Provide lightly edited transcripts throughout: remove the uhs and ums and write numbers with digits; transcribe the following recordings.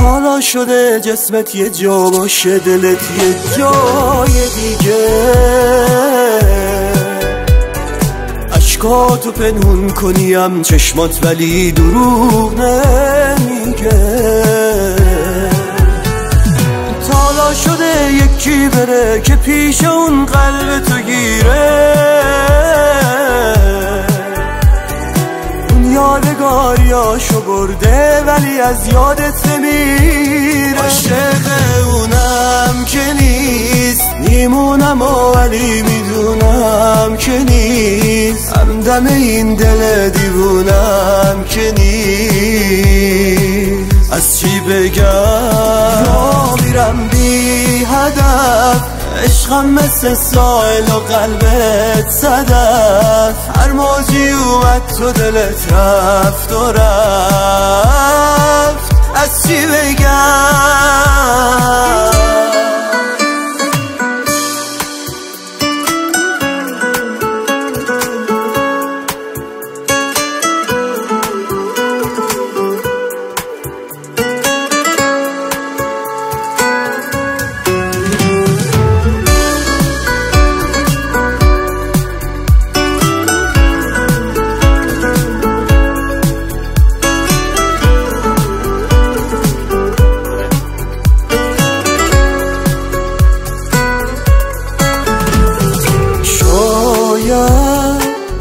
حالا شده جسمت یه جا باشه، دلت یه جای دیگه، اشکاتو پنهون کنیم چشمات ولی دروغ نمیگه. حالا شده یکی بره که پیش اون قلب تو گیره، اون یادگاریاشو برده ولی از یادت نمیره. عاشق اونم که نیست، میمونم ولی میدونم که نیست، همدم این دل دیوونم که نیست. از چی بگم را میرم بی هدف، عشقم مثل سایل و قلبت صدف، هر موجی اومد تو دلت رفت و رفت. از چی بگم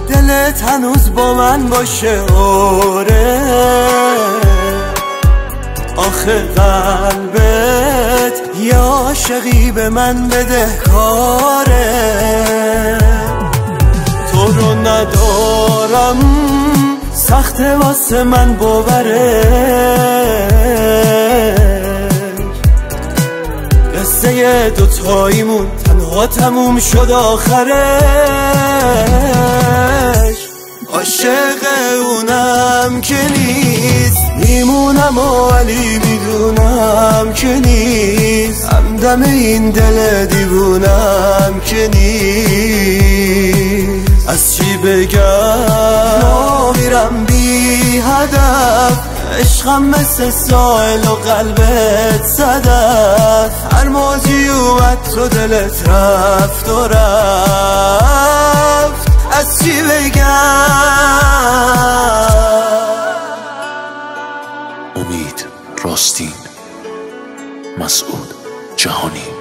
دلت هنوز با من باشه، آره آخه قلبت یه عاشقی به من بده کاره. تو رو ندارم سخته واسه من باوره، قصه دوتاییمون تنها تموم شد آخرش. عاشق اونم که نیست، میمونم ولی میدونم که نیست، همدم این دل دیوونم که نیست. از چی بگم را میرم بی هدف، عشقم مثل سایل و قلبت صدف، هر موجی اومد تو دلت رفت و رفت. از چی بگم امید راستین، مسعود جهانی.